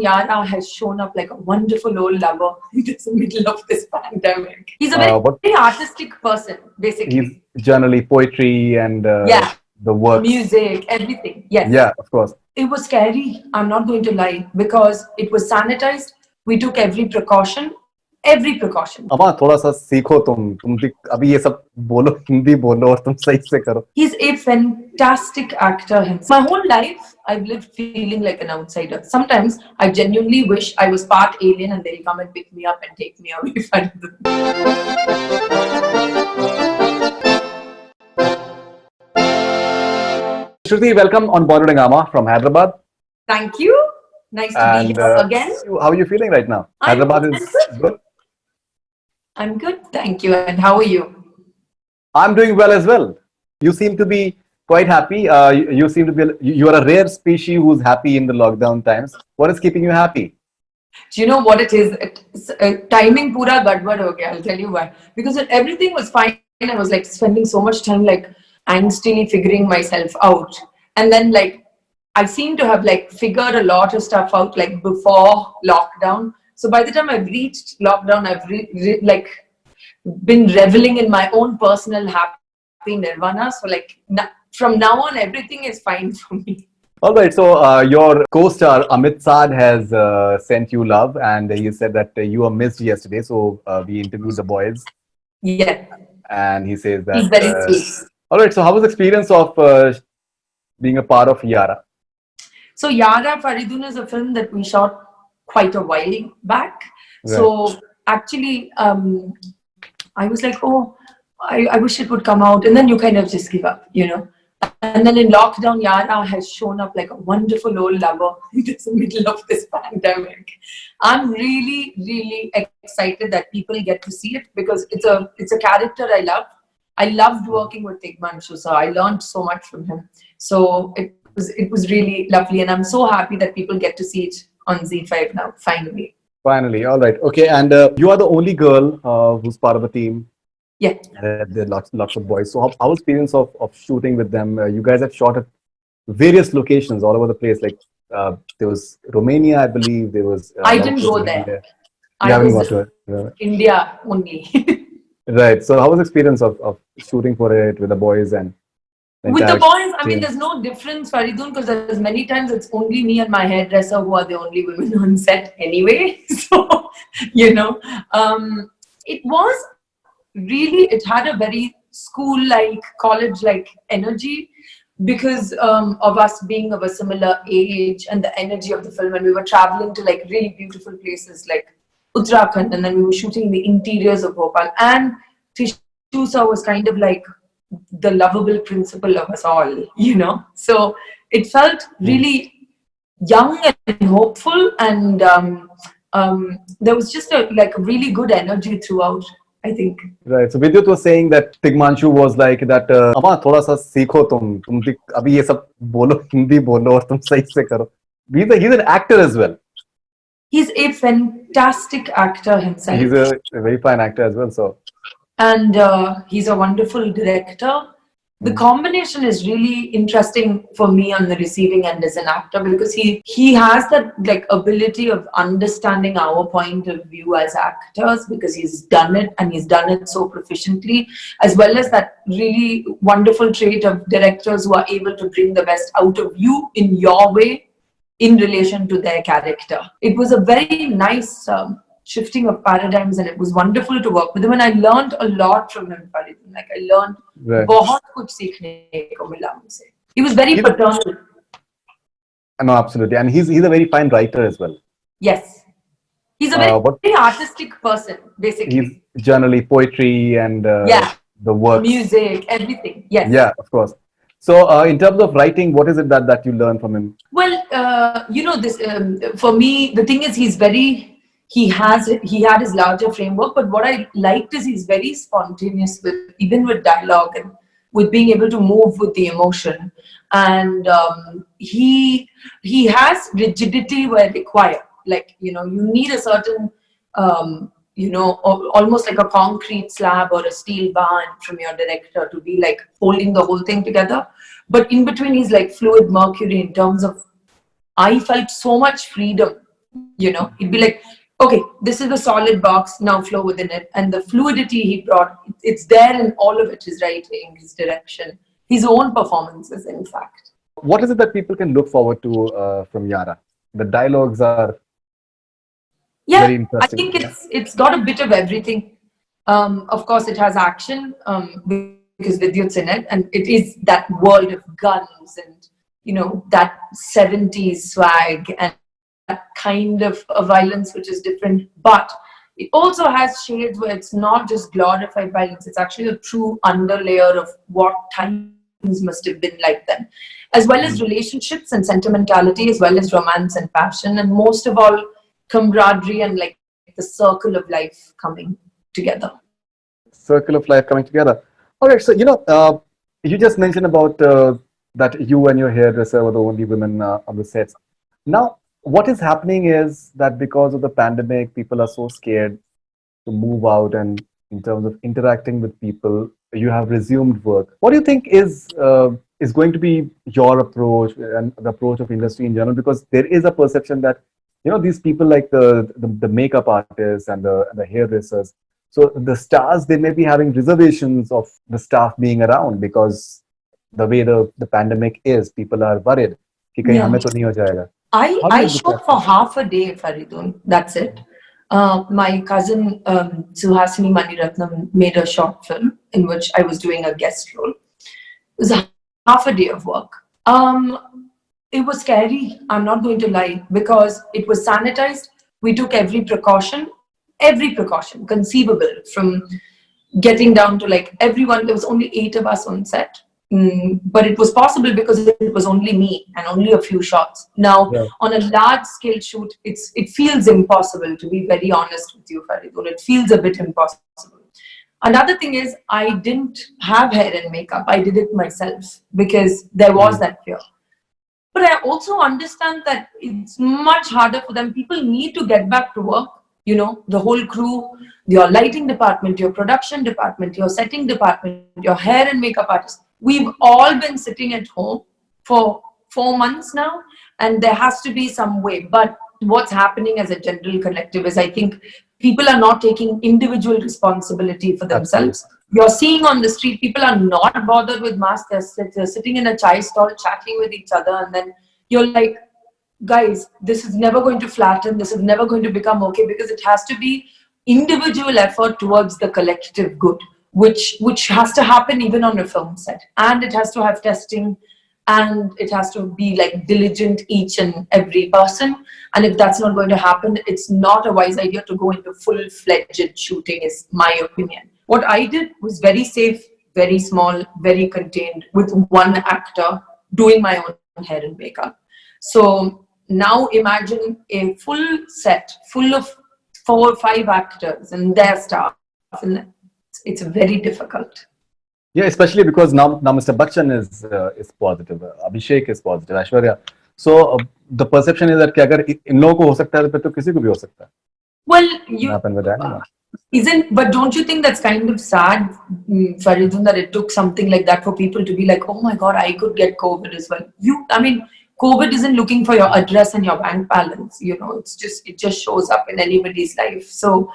Yaara has shown up like a wonderful old lover in the middle of this pandemic. He's a very artistic person, basically. He's generally poetry and the work, music, everything. Yes. Yeah, of course. It was scary, I'm not going to lie, because it was sanitized. We took every precaution. अमा थोड़ा सा सीखो तुम अभी ये सब बोलो, हिंदी बोलो और तुम सही से करो. He's a fantastic actor himself. My whole life, I've lived feeling like an outsider. Sometimes I genuinely wish I was part alien and they'll come and pick me up and take me away from them. Shruti, welcome on Bollywood Hungama from Hyderabad. Thank you. Nice to be here again. How are you feeling right now? Hyderabad is good. I'm good, thank you. And how are you? I'm doing well as well. You seem to be quite happy. You seem to be. You are a rare species who's happy in the lockdown times. What is keeping you happy? Do you know what it is? Timing pura gadbad ho gaya. I'll tell you why. Because when everything was fine, I was like spending so much time like angstily figuring myself out. And then like I seem to have like figured a lot of stuff out like before lockdown. So by the time I've reached lockdown, I've like been reveling in my own personal happy nirvana. So like from now on, everything is fine for me. All right. So your co-star Amit Saad has sent you love, and he said that you were missed yesterday. So we interviewed the boys. Yeah. And he says that he's very sweet. All right. So how was the experience of being a part of Yaara? So Yaara Faridoon is a film that we shot quite a while back. Right. So actually, I was like, oh, I wish it would come out. And then you kind of just give up, you know. And then in lockdown, Yaara has shown up like a wonderful old lover in the middle of this pandemic. I'm really, really excited that people get to see it because it's a character I love. I loved working with Tigmanshu, so I learned so much from him. So it was really lovely, and I'm so happy that people get to see it on Z5 now, finally. Finally, all right. Okay, and you are the only girl who's part of the team. Yeah. There are lots of boys. So how was the experience of shooting with them? You guys have shot at various locations all over the place. Like there was Romania, I believe. There was. I didn't go there. I was India only. Right. So how was the experience of shooting for it with the boys and with the boys? I mean, there's no difference, Faridoon, because there's many times it's only me and my hairdresser who are the only women on set anyway. So, you know, it was really, it had a very school-like, college-like energy because of us being of a similar age and the energy of the film. And we were traveling to like really beautiful places like Uttarakhand, and then we were shooting in the interiors of Bhopal. And Tishusa was kind of like the lovable principal of us all, you know. So it felt really young and hopeful, and there was just a really good energy throughout, I think. Right. So Vidyut was saying that Tigmanshu was like that. Amma, thoda sa सीखो तुम अभी ये सब बोलो, हिंदी बोलो और तुम सही से करो. He's an actor as well. He's a fantastic actor himself. He's a very fine actor as well. So. And he's a wonderful director. The combination is really interesting for me on the receiving end as an actor because he has that like ability of understanding our point of view as actors because he's done it and he's done it so proficiently, as well as that really wonderful trait of directors who are able to bring the best out of you in your way in relation to their character. It was a very nice shifting of paradigms, and it was wonderful to work with him, and I learned a lot from him. Like I learned बहुत कुछ सीखने को मिला मुझसे. He was very paternal. No, absolutely, and he's a very fine writer as well. Yes, he's a very artistic person. Basically, he's generally poetry and the work, music, everything. Yes. Yeah, of course. So, in terms of writing, what is it that you learn from him? Well, you know, this for me, the thing is, he had his larger framework, but what I liked is he's very spontaneous even with dialogue and with being able to move with the emotion, and he has rigidity where required. Like, you know, you need a certain you know, almost like a concrete slab or a steel bar from your director to be like holding the whole thing together. But in between, he's like fluid mercury in terms of, I felt so much freedom He'd be like, okay, this is the solid box, now flow within it. And the fluidity he brought, it's there in all of it, his writing, his direction, his own performances, in fact. What is it that people can look forward to from Yaara? The dialogues are Yeah, very I interesting. think it's got a bit of everything. Of course, it has action because Vidyut's in it, and it is that world of guns and that 70s swag and that kind of a violence which is different. But it also has shades where it's not just glorified violence; it's actually a true underlayer of what times must have been like then, as well as relationships and sentimentality, as well as romance and passion, and most of all, camaraderie and like the circle of life coming together. Circle of life coming together. All right, so you just mentioned about that you and your hairdresser were the only women on the sets. Now, what is happening is that because of the pandemic, people are so scared to move out, and in terms of interacting with people, you have resumed work. What do you think is going to be your approach and the approach of industry in general? Because there is a perception that these people like the makeup artists and the hairdressers, so the stars, they may be having reservations of the staff being around because the way the pandemic is, people are worried कि कहीं Yeah. हमें तो नहीं हो जाएगा. How do I you look shot at for it? half a day, Faridoon. That's it. My cousin Suhasini Maniratnam made a short film in which I was doing a guest role. It was half a day of work. It was scary, I'm not going to lie, because it was sanitized. We took every precaution conceivable, from getting down to like everyone. There was only 8 of us on set. But it was possible because it was only me and only a few shots. Now, Yeah. on a large scale shoot, it feels impossible, to be very honest with you, Faridoon. It feels a bit impossible. Another thing is, I didn't have hair and makeup. I did it myself because there was that fear. But I also understand that it's much harder for them. People need to get back to work. The whole crew, your lighting department, your production department, your setting department, your hair and makeup artist. We've all been sitting at home for 4 months now, and there has to be some way. But what's happening as a general collective is, I think people are not taking individual responsibility for Absolutely. themselves. You're seeing on the street, people are not bothered with masks. They're sitting in a chai stall chatting with each other, and then you're like, guys, this is never going to flatten. This is never going to become okay, because it has to be individual effort towards the collective good, which has to happen even on a film set, and it has to have testing, and it has to be like diligent, each and every person. And if that's not going to happen, it's not a wise idea to go into full-fledged shooting, is my opinion. What I did was very safe, very small, very contained, with one actor doing my own hair and makeup. So now imagine a full set full of 4 or 5 actors and their staff, and it's very difficult. Yeah, especially because now Mr. Bachchan is positive, Abhishek is positive, Aishwarya. So the perception is that कि अगर इन लोगों को हो सकता है तो किसी को भी हो सकता है. Well, Happen with anyone. but don't you think that's kind of sad, Faridun, that it took something like that for people to be like, oh my God, I could get COVID as well. I mean, COVID isn't looking for your address and your bank balance. It just shows up in anybody's life. So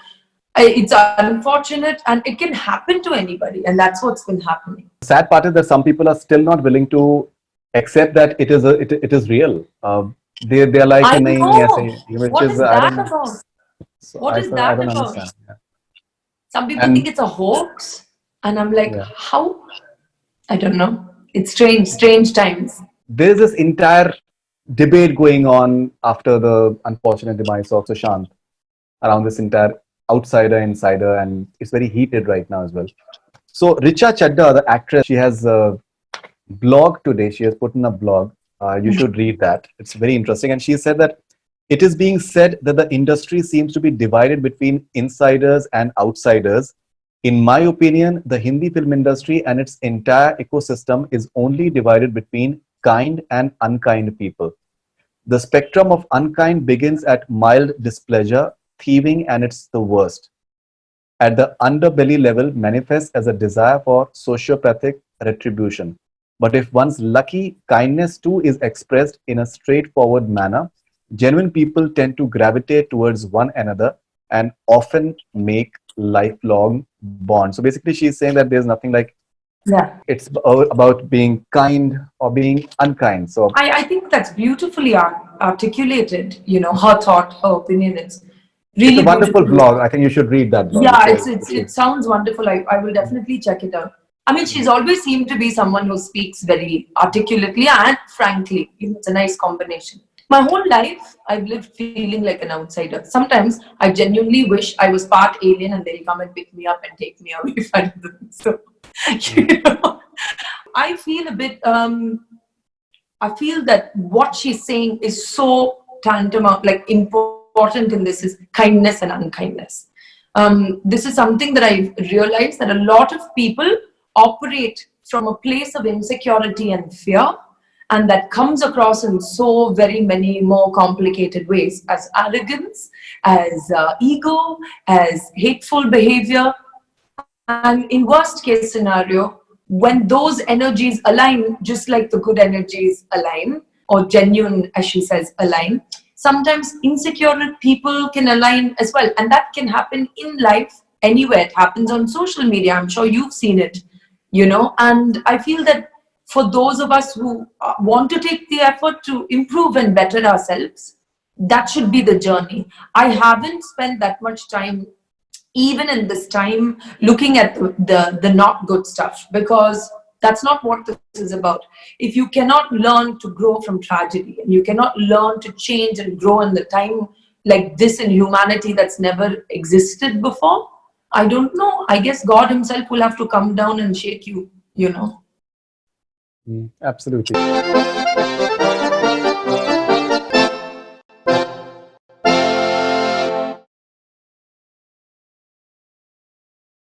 it's unfortunate, and it can happen to anybody, and that's what's been happening. The sad part is that some people are still not willing to accept that it is real. They are like I nahi, know. nahi, aise, which What is is I that don't know. about? So What is I that don't about? understand. Yeah. Some people And think it's a hoax, and I'm like, yeah. how? I don't know. It's strange times. There is this entire debate going on after the unfortunate demise of Sushant around this entire outsider insider, and it's very heated right now as well. So Richa Chadha, the actress, she has a blog today. She has put in a blog. You should read that. It's very interesting. And she said that it is being said that the industry seems to be divided between insiders and outsiders. In my opinion, the Hindi film industry and its entire ecosystem is only divided between kind and unkind people. The spectrum of unkind begins at mild displeasure, thieving, and it's the worst. At the underbelly level, manifests as a desire for sociopathic retribution. But if one's lucky, kindness too is expressed in a straightforward manner, genuine people tend to gravitate towards one another and often make lifelong bonds. So basically, she's saying that there's nothing like Yeah. it's about being kind or being unkind. So I think that's beautifully articulated, her thought, her opinion. It's it's a really wonderful beautiful. blog. I think you should read that blog. Yeah, It's it sounds wonderful. I will definitely check it out. I mean, she's always seemed to be someone who speaks very articulately and frankly. It's a nice combination. My whole life, I've lived feeling like an outsider. Sometimes I genuinely wish I was part alien and they'll come and pick me up and take me away from them. So, you know, I feel a bit. I feel that what she's saying is so tantamount, like important in this is kindness and unkindness. This is something that I've realized that a lot of people operate from a place of insecurity and fear, and that comes across in so very many more complicated ways as arrogance, as ego, as hateful behavior. And in worst case scenario, when those energies align, just like the good energies align, or genuine, as she says, align, sometimes insecure people can align as well. And that can happen in life anywhere. It happens on social media. I'm sure you've seen it, And I feel that for those of us who want to take the effort to improve and better ourselves, that should be the journey. I haven't spent that much time, even in this time, looking at the not good stuff, because that's not what this is about. If you cannot learn to grow from tragedy, and you cannot learn to change and grow in the time like this in humanity that's never existed before, I don't know. I guess God himself will have to come down and shake you, absolutely.